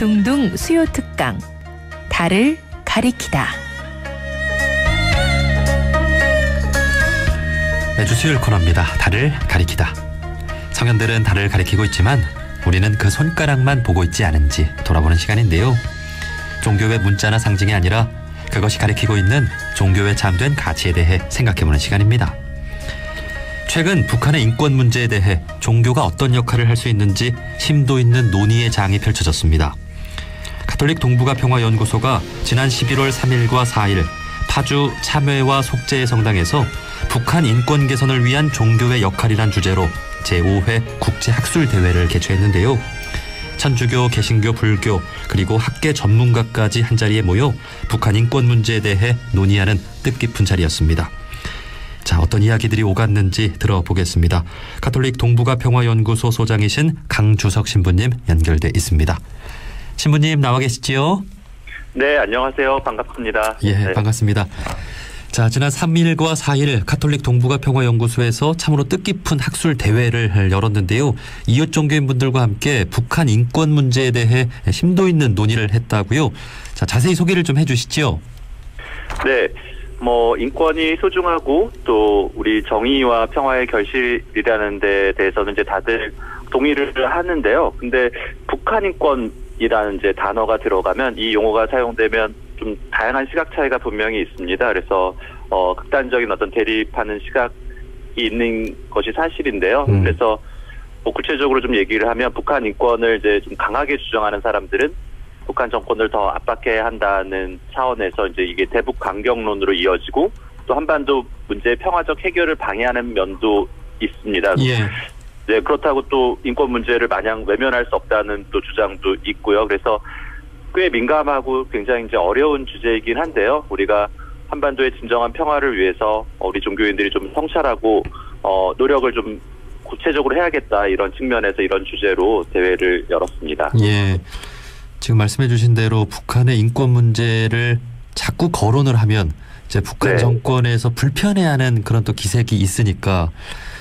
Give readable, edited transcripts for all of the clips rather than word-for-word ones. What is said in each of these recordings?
둥둥 수요 특강 달을 가리키다. 매주 수요일 코너입니다. 달을 가리키다. 성현들은 달을 가리키고 있지만 우리는 그 손가락만 보고 있지 않은지 돌아보는 시간인데요. 종교의 문자나 상징이 아니라 그것이 가리키고 있는 종교에 잠든 가치에 대해 생각해보는 시간입니다. 최근 북한의 인권 문제에 대해 종교가 어떤 역할을 할 수 있는지 심도 있는 논의의 장이 펼쳐졌습니다. 가톨릭 동북아 평화연구소가 지난 11월 3일과 4일 파주 참회와 속죄의 성당에서 북한 인권 개선을 위한 종교의 역할이란 주제로 제5회 국제학술대회를 개최했는데요. 천주교, 개신교, 불교 그리고 학계 전문가까지 한자리에 모여 북한 인권 문제에 대해 논의하는 뜻깊은 자리였습니다. 자, 어떤 이야기들이 오갔는지 들어보겠습니다. 가톨릭 동북아 평화연구소 소장이신 강주석 신부님 연결돼 있습니다. 신부님 나와 계시지요? 네, 안녕하세요. 반갑습니다. 예, 네. 반갑습니다. 자, 지난 3일과 4일 가톨릭 동북아 평화연구소에서 참으로 뜻깊은 학술 대회를 열었는데요. 이웃 종교인분들과 함께 북한 인권 문제에 대해 심도 있는 논의를 했다고요. 자, 자세히 소개를 좀 해주시죠. 네, 인권이 소중하고 또 우리 정의와 평화의 결실이라는 데 대해서는 이제 다들 동의를 하는데요. 근데 북한 인권이라는 이제 단어가 들어가면 이 용어가 사용되면 좀 다양한 시각 차이가 분명히 있습니다. 그래서 극단적인 어떤 대립하는 시각이 있는 것이 사실인데요. 그래서 구체적으로 좀 얘기를 하면 북한 인권을 이제 좀 강하게 주장하는 사람들은 북한 정권을 더 압박해야 한다는 차원에서 이제 이게 대북 강경론으로 이어지고 또 한반도 문제의 평화적 해결을 방해하는 면도 있습니다. 예. 네, 그렇다고 또 인권 문제를 마냥 외면할 수 없다는 또 주장도 있고요. 그래서 꽤 민감하고 굉장히 이제 어려운 주제이긴 한데요. 우리가 한반도의 진정한 평화를 위해서 우리 종교인들이 좀 성찰하고 노력을 좀 구체적으로 해야겠다 이런 측면에서 이런 주제로 대회를 열었습니다. 예. 지금 말씀해 주신 대로 북한의 인권 문제를 자꾸 거론을 하면 이제 북한 네. 정권에서 불편해하는 그런 또 기색이 있으니까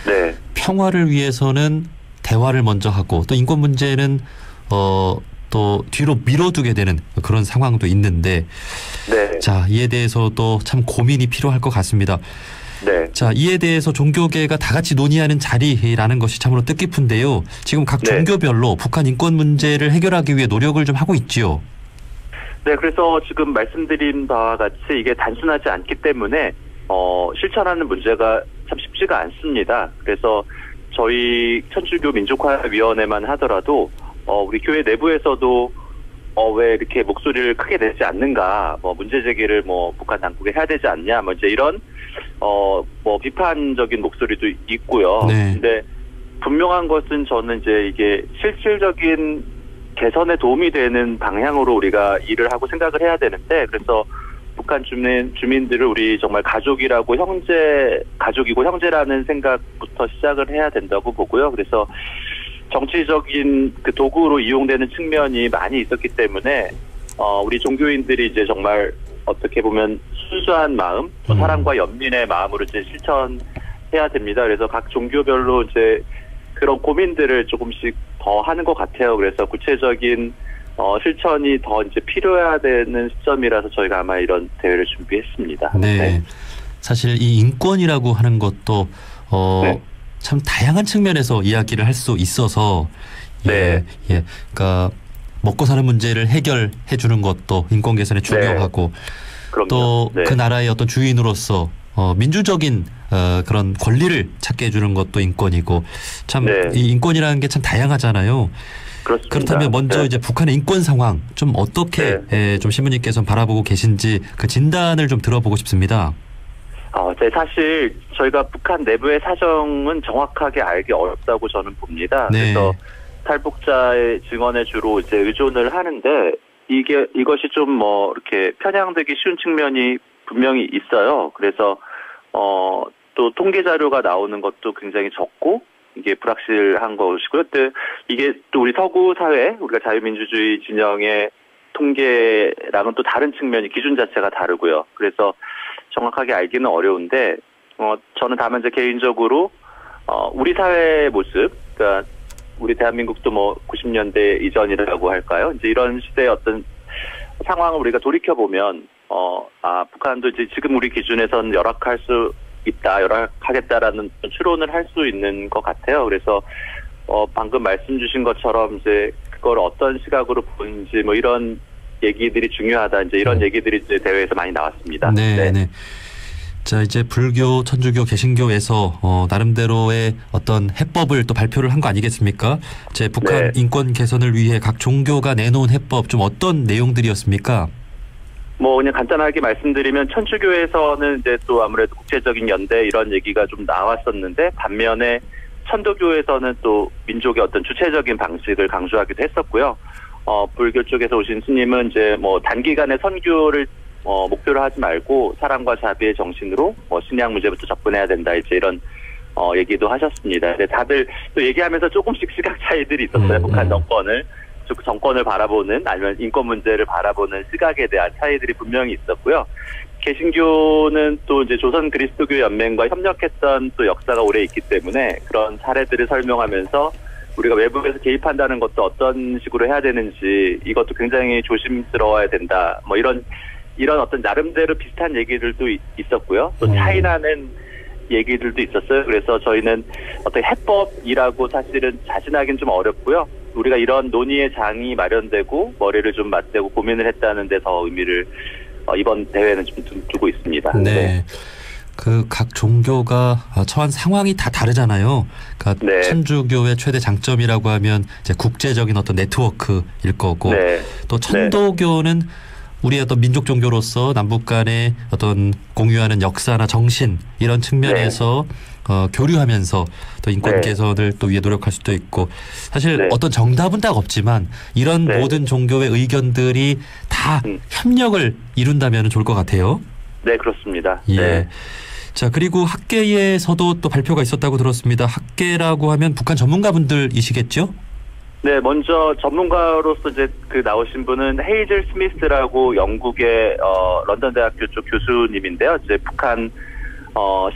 네. 평화를 위해서는 대화를 먼저 하고 또 인권 문제는 또 뒤로 미뤄두게 되는 그런 상황도 있는데 네. 자, 이에 대해서도 참 고민이 필요할 것 같습니다. 네. 자, 이에 대해서 종교계가 다 같이 논의하는 자리라는 것이 참으로 뜻깊은데요. 지금 각 네. 종교별로 북한 인권 문제를 해결하기 위해 노력을 좀 하고 있지요. 네, 그래서 지금 말씀드린 바와 같이 이게 단순하지 않기 때문에 실천하는 문제가 참 쉽지가 않습니다. 그래서 저희 천주교 민족화위원회만 하더라도 우리 교회 내부에서도 왜 이렇게 목소리를 크게 내지 않는가, 문제 제기를 북한 당국에 해야 되지 않냐, 이제 이런 비판적인 목소리도 있고요. 네. 근데 분명한 것은 저는 이제 이게 실질적인 개선에 도움이 되는 방향으로 우리가 일을 하고 생각을 해야 되는데, 그래서 북한 주민들을 우리 정말 가족이고 형제라는 생각부터 시작을 해야 된다고 보고요. 그래서 정치적인 그 도구로 이용되는 측면이 많이 있었기 때문에 우리 종교인들이 이제 정말 어떻게 보면 순수한 마음, 또 사랑과 연민의 마음으로 이제 실천해야 됩니다. 그래서 각 종교별로 이제 그런 고민들을 조금씩 더 하는 것 같아요. 그래서 구체적인 실천이 더 이제 필요해야 되는 시점이라서 저희가 아마 이런 대회를 준비했습니다. 네. 네. 사실 이 인권이라고 하는 것도 네. 참 다양한 측면에서 이야기를 할 수 있어서 네. 그러니까 먹고 사는 문제를 해결해 주는 것도 인권 개선에 중요하고 또 그 네. 나라의 어떤 주인으로서 민주적인 그런 권리를 찾게 해주는 것도 인권이고 참 이 인권이라는 게 참 다양하잖아요. 그렇습니다. 그렇다면 먼저 이제 북한의 인권 상황 좀 어떻게 좀 신부님께서 바라보고 계신지 그 진단을 좀 들어보고 싶습니다. 네, 사실 저희가 북한 내부의 사정은 정확하게 알기 어렵다고 저는 봅니다. 네. 그래서 탈북자의 증언에 주로 이제 의존을 하는데 이것이 좀 이렇게 편향되기 쉬운 측면이 분명히 있어요. 그래서 또 통계 자료가 나오는 것도 굉장히 적고 이게 불확실한 것이고요. 또 이게 또 우리 서구 사회, 우리가 자유민주주의 진영의 통계랑은 또 다른 측면이 기준 자체가 다르고요. 그래서 정확하게 알기는 어려운데 저는 다만 이제 개인적으로 우리 사회의 모습, 그러니까 우리 대한민국도 뭐 90년대 이전이라고 할까요? 이제 이런 시대의 어떤 상황을 우리가 돌이켜 보면 북한도 이제 지금 우리 기준에서는 열악할 수 있다, 열악하겠다라는 추론을 할 수 있는 것 같아요. 그래서 방금 말씀 주신 것처럼 이제 그걸 어떤 시각으로 보는지 뭐 이런 얘기들이 중요하다. 이제 이런 얘기들이 이제 대회에서 많이 나왔습니다. 네. 자, 이제 불교, 천주교, 개신교에서 나름대로의 어떤 해법을 또 발표를 한 거 아니겠습니까? 제 북한 인권 개선을 위해 각 종교가 내놓은 해법 좀 어떤 내용들이었습니까? 뭐 그냥 간단하게 말씀드리면 천주교에서는 이제 또 아무래도 국제적인 연대 이런 얘기가 좀 나왔었는데 반면에 천도교에서는 또 민족의 어떤 주체적인 방식을 강조하기도 했었고요. 불교 쪽에서 오신 스님은 이제 뭐 단기간의 선교를 목표로 하지 말고 사랑과 자비의 정신으로 신약 문제부터 접근해야 된다. 이제 이런 얘기도 하셨습니다. 근데 다들 또 얘기하면서 조금씩 시각 차이들이 있었어요. 북한 정권을 바라보는 아니면 인권 문제를 바라보는 시각에 대한 차이들이 분명히 있었고요. 개신교는 또 이제 조선 그리스도교 연맹과 협력했던 또 역사가 오래 있기 때문에 그런 사례들을 설명하면서 우리가 외부에서 개입한다는 것도 어떤 식으로 해야 되는지 이것도 굉장히 조심스러워야 된다. 뭐 이런 어떤 나름대로 비슷한 얘기들도 있었고요. 또 차이나는 얘기들도 있었어요. 그래서 저희는 어떤 해법이라고 사실은 자신하기는 좀 어렵고요. 우리가 이런 논의의 장이 마련되고 머리를 좀 맞대고 고민을 했다는 데 더 의미를 이번 대회는 좀 두고 있습니다. 네. 그 각 종교가 처한 상황이 다 다르잖아요. 그러니까 천주교의 최대 장점이라고 하면 이제 국제적인 어떤 네트워크일 거고 또 천도교는 우리의 어떤 민족 종교로서 남북 간의 어떤 공유하는 역사나 정신 이런 측면에서 교류하면서 또 인권 개선을 또 위해 노력할 수도 있고 사실 어떤 정답은 딱 없지만 이런 모든 종교의 의견들이 다 협력을 이룬다면 좋을 것 같아요. 네, 그렇습니다. 예. 자, 그리고 학계에서도 또 발표가 있었다고 들었습니다. 학계라고 하면 북한 전문가분들이시겠죠? 네, 먼저 전문가로서 이제 나오신 분은 헤이즐 스미스라고 영국의 런던 대학교 쪽 교수님인데요. 이제 북한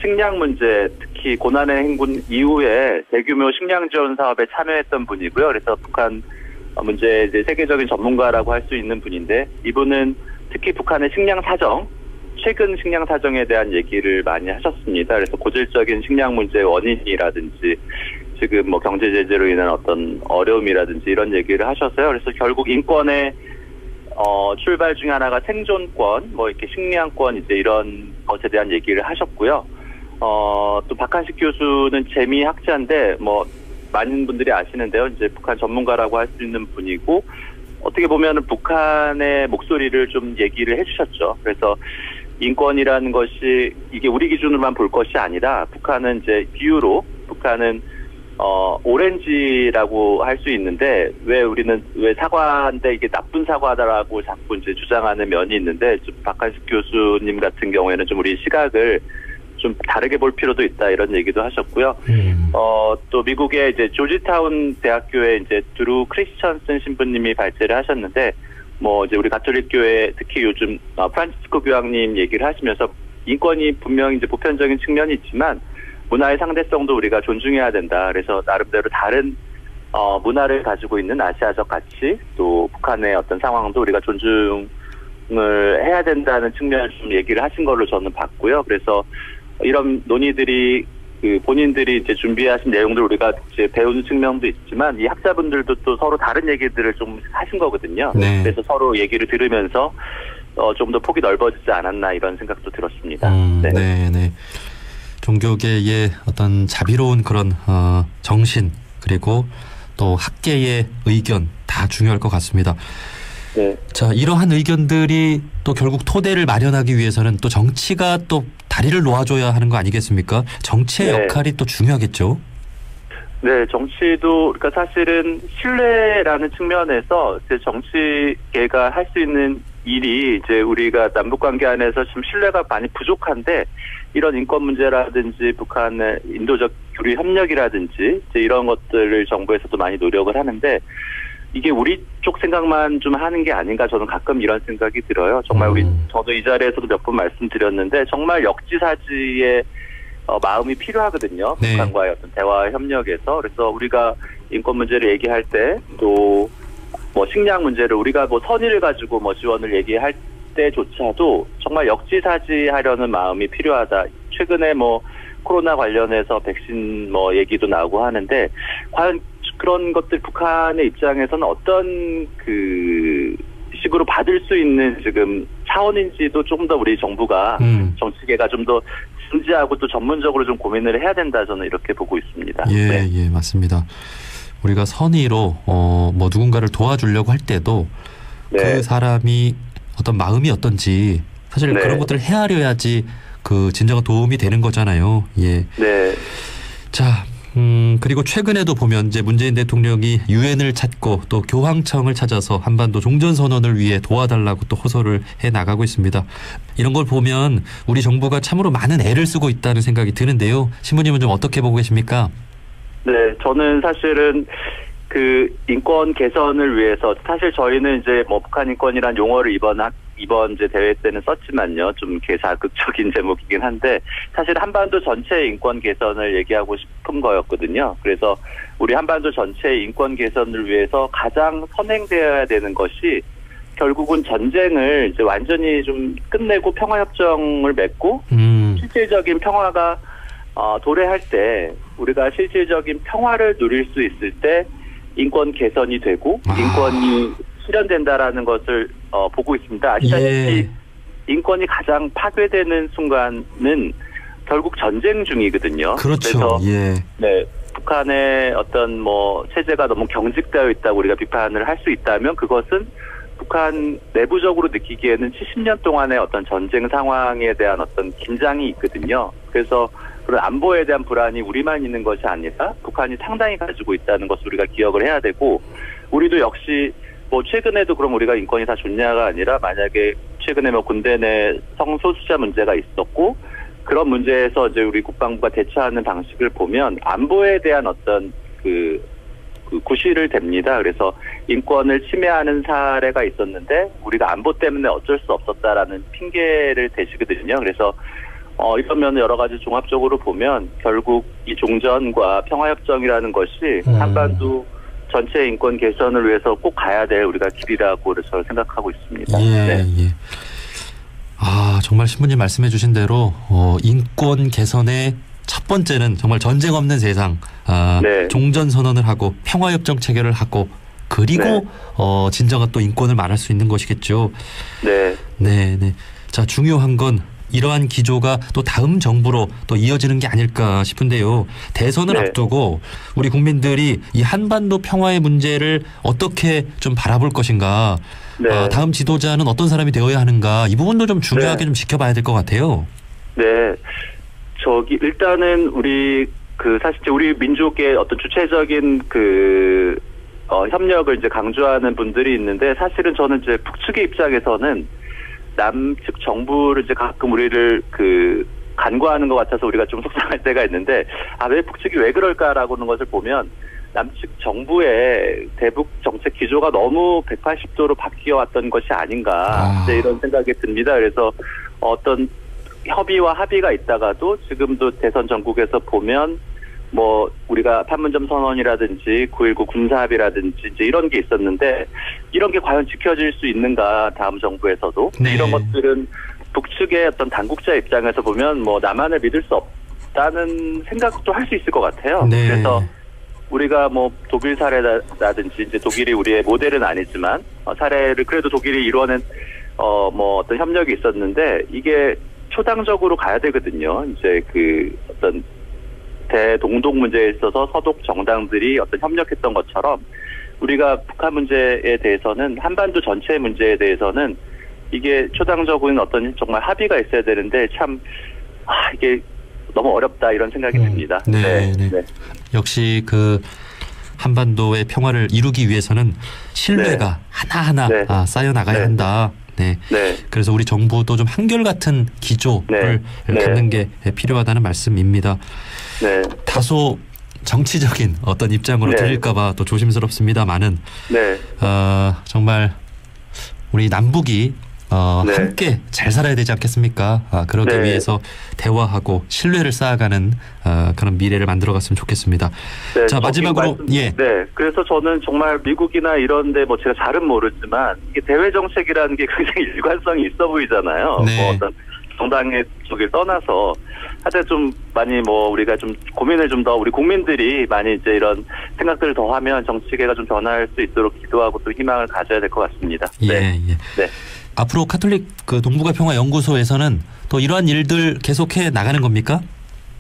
식량 문제, 특히 고난의 행군 이후에 대규모 식량 지원 사업에 참여했던 분이고요. 그래서 북한 문제 이제 세계적인 전문가라고 할 수 있는 분인데 이분은 특히 북한의 식량 사정, 최근 식량 사정에 대한 얘기를 많이 하셨습니다. 그래서 고질적인 식량 문제의 원인이라든지 지금 뭐 경제 제재로 인한 어떤 어려움이라든지 이런 얘기를 하셨어요. 그래서 결국 인권의 출발 중에 하나가 생존권, 뭐 이렇게 식량권 이제 이런 것에 대한 얘기를 하셨고요. 또 박한식 교수는 재미학자인데 뭐 많은 분들이 아시는데요. 이제 북한 전문가라고 할 수 있는 분이고 어떻게 보면은 북한의 목소리를 좀 얘기를 해주셨죠. 그래서 인권이라는 것이 이게 우리 기준으로만 볼 것이 아니라 북한은 이제 비유로 북한은 오렌지라고 할 수 있는데 왜 사과인데 이게 나쁜 사과다라고 자꾸 이제 주장하는 면이 있는데 박한식 교수님 같은 경우에는 좀 우리 시각을 좀 다르게 볼 필요도 있다 이런 얘기도 하셨고요. 또 미국의 이제 조지타운 대학교에 이제 드루 크리스천슨 신부님이 발제를 하셨는데 뭐 이제 우리 가톨릭 교회 특히 요즘 프란치스코 교황님 얘기를 하시면서 인권이 분명히 이제 보편적인 측면이 있지만 문화의 상대성도 우리가 존중해야 된다. 그래서 나름대로 다른 문화를 가지고 있는 아시아적 가치 또 북한의 어떤 상황도 우리가 존중을 해야 된다는 측면을 좀 얘기를 하신 걸로 저는 봤고요. 그래서 이런 논의들이 본인들이 이제 준비하신 내용들 우리가 이제 배우는 측면도 있지만 이 학자분들도 또 서로 다른 얘기들을 좀 하신 거거든요. 그래서 서로 얘기를 들으면서 좀 더 폭이 넓어지지 않았나 이런 생각도 들었습니다. 네. 종교계의 어떤 자비로운 그런 정신 그리고 또 학계의 의견 다 중요할 것 같습니다. 자, 이러한 의견들이 또 결국 토대를 마련하기 위해서는 또 정치가 또 다리를 놓아줘야 하는 거 아니겠습니까? 정치의 역할이 또 중요하겠죠. 네, 정치도 그러니까 사실은 신뢰라는 측면에서 이제 정치계가 할 수 있는 일이 이제 우리가 남북 관계 안에서 좀 신뢰가 많이 부족한데 이런 인권 문제라든지 북한의 인도적 교류 협력이라든지 이제 이런 것들을 정부에서도 많이 노력을 하는데 이게 우리 쪽 생각만 좀 하는 게 아닌가 저는 가끔 이런 생각이 들어요. 정말 저도 이 자리에서도 몇 번 말씀드렸는데 정말 역지사지의 마음이 필요하거든요. 네. 북한과의 어떤 대화 협력에서. 그래서 우리가 인권 문제를 얘기할 때 또 뭐 식량 문제를 우리가 뭐 선의를 가지고 뭐 지원을 얘기할 때조차도 정말 역지사지하려는 마음이 필요하다. 최근에 뭐 코로나 관련해서 백신 뭐 얘기도 나오고 하는데 과연 그런 것들 북한의 입장에서는 어떤 그 식으로 받을 수 있는 지금 차원인지도 조금 더 우리 정부가 정치계가 좀 더 진지하고 또 전문적으로 좀 고민을 해야 된다 저는 이렇게 보고 있습니다. 예, 네. 예, 맞습니다. 우리가 선의로 뭐 누군가를 도와주려고 할 때도 네. 그 사람이 어떤 마음이 어떤지 사실 네. 그런 것들을 헤아려야지 그 진정한 도움이 되는 거잖아요. 예. 네. 자, 그리고 최근에도 보면 이제 문재인 대통령이 유엔을 찾고 또 교황청을 찾아서 한반도 종전선언을 위해 도와달라고 또 호소를 해 나가고 있습니다. 이런 걸 보면 우리 정부가 참으로 많은 애를 쓰고 있다는 생각이 드는데요. 신부님은 좀 어떻게 보고 계십니까? 네, 저는 사실은 그 인권 개선을 위해서 사실 저희는 이제 뭐 북한 인권이란 용어를 이번 이제 대회 때는 썼지만요. 좀 이렇게 자극적인 제목이긴 한데 사실 한반도 전체의 인권 개선을 얘기하고 싶은 거였거든요. 그래서 우리 한반도 전체의 인권 개선을 위해서 가장 선행되어야 되는 것이 결국은 전쟁을 이제 완전히 좀 끝내고 평화협정을 맺고 실질적인 평화가 도래할 때 우리가 실질적인 평화를 누릴 수 있을 때 인권 개선이 되고 인권이 실현된다라는 것을 보고 있습니다. 아시다시피 예. 인권이 가장 파괴되는 순간은 결국 전쟁 중이거든요. 그렇죠. 그래서 예. 네, 북한의 어떤 뭐 체제가 너무 경직되어 있다고 우리가 비판을 할 수 있다면 그것은 북한 내부적으로 느끼기에는 70년 동안의 어떤 전쟁 상황에 대한 어떤 긴장이 있거든요. 그래서 그런 안보에 대한 불안이 우리만 있는 것이 아니라 북한이 상당히 가지고 있다는 것을 우리가 기억을 해야 되고 우리도 역시 뭐 최근에도 그럼 우리가 인권이 다 좋냐가 아니라 만약에 최근에 뭐 군대 내 성소수자 문제가 있었고 그런 문제에서 이제 우리 국방부가 대처하는 방식을 보면 안보에 대한 어떤 그 구실을 댑니다. 그래서 인권을 침해하는 사례가 있었는데 우리가 안보 때문에 어쩔 수 없었다라는 핑계를 대시거든요. 그래서 이런 면을 여러 가지 종합적으로 보면 결국 이 종전과 평화협정이라는 것이 한반도 전체 인권 개선을 위해서 꼭 가야 될 우리가 길이라고 저는 생각하고 있습니다. 예, 네. 예. 아, 정말 신부님 말씀해 주신 대로 인권 개선의 첫 번째는 정말 전쟁 없는 세상, 네. 종전선언을 하고 평화협정 체결을 하고 그리고 네. 진정한 또 인권을 말할 수 있는 것이겠죠. 네. 네, 네. 자, 중요한 건 이러한 기조가 또 다음 정부로 또 이어지는 게 아닐까 싶은데요. 대선을 네. 앞두고 우리 국민들이 이 한반도 평화의 문제를 어떻게 좀 바라볼 것인가, 네. 다음 지도자는 어떤 사람이 되어야 하는가, 이 부분도 좀 중요하게 네. 좀 지켜봐야 될 것 같아요. 네. 일단은 우리 사실 우리 민족의 어떤 주체적인 협력을 이제 강조하는 분들이 있는데 사실은 저는 이제 북측의 입장에서는 남측 정부를 이제 가끔 우리를 간과하는 것 같아서 우리가 좀 속상할 때가 있는데 왜 북측이 왜 그럴까라고 하는 것을 보면 남측 정부의 대북 정책 기조가 너무 180도로 바뀌어 왔던 것이 아닌가 이제 이런 생각이 듭니다. 그래서 어떤 협의와 합의가 있다가도 지금도 대선 전국에서 보면 뭐 우리가 판문점 선언이라든지 9.19 군사합의라든지 이제 이런 게 있었는데 이런 게 과연 지켜질 수 있는가 다음 정부에서도 네. 이런 것들은 북측의 어떤 당국자 입장에서 보면 뭐 나만을 믿을 수 없다는 생각도 할 수 있을 것 같아요. 네. 그래서 우리가 뭐 독일 사례라든지 이제 독일이 우리의 모델은 아니지만 사례를 그래도 독일이 이루어낸 뭐 어떤 협력이 있었는데 이게 초당적으로 가야 되거든요. 이제 어떤 대동독 문제에 있어서 서독 정당들이 어떤 협력했던 것처럼 우리가 북한 문제에 대해서는 한반도 전체 문제에 대해서는 이게 초당적인 어떤 정말 합의가 있어야 되는데 참 이게 너무 어렵다 이런 생각이 듭니다. 네. 역시 한반도의 평화를 이루기 위해서는 신뢰가 네. 하나하나 네. 쌓여 나가야 네. 한다. 네. 네. 그래서 우리 정부도 좀 한결같은 기조를 네. 갖는 게 필요하다는 말씀입니다. 네. 다소 정치적인 어떤 입장으로 네. 들릴까봐 또 조심스럽습니다만은 네. 정말 우리 남북이 네. 함께 잘 살아야 되지 않겠습니까? 그러기 네. 위해서 대화하고 신뢰를 쌓아가는 그런 미래를 만들어갔으면 좋겠습니다. 네, 자, 마지막으로 네, 그래서 저는 정말 미국이나 이런데 뭐 제가 잘은 모르지만 이게 대외 정책이라는 게 굉장히 일관성이 있어 보이잖아요. 네. 뭐 어떤 정당의 쪽을 떠나서 하여튼 좀 많이 뭐 우리가 좀 고민을 좀 더 우리 국민들이 많이 이제 이런 생각들을 더 하면 정치계가 좀 변할 수 있도록 기도하고 또 희망을 가져야 될 것 같습니다. 네. 예. 네. 앞으로 카톨릭 그 동북아 평화 연구소에서는 또 이러한 일들 계속해 나가는 겁니까?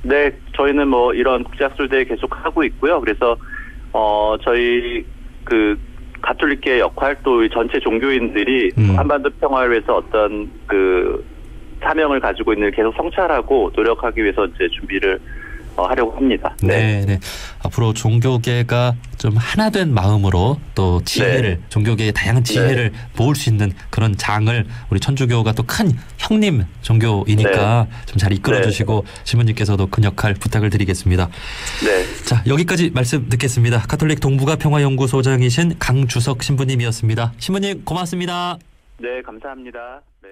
네, 저희는 뭐 이런 국제학술대회 계속 하고 있고요. 그래서 저희 그 가톨릭계 역할 또 전체 종교인들이 한반도 평화를 위해서 어떤 그 사명을 가지고 있는 일 계속 성찰하고 노력하기 위해서 이제 준비를 하려고 합니다. 네. 앞으로 종교계가 좀 하나된 마음으로 또 지혜를 종교계의 다양한 지혜를 모을 수 있는 그런 장을 우리 천주교가 또 큰 형님 종교이니까 좀 잘 이끌어 주시고 신부님께서도 큰 역할 부탁을 드리겠습니다. 네. 자, 여기까지 말씀 듣겠습니다. 가톨릭 동북아 평화연구소장이신 강주석 신부님이었습니다. 신부님 고맙습니다. 네, 감사합니다. 네.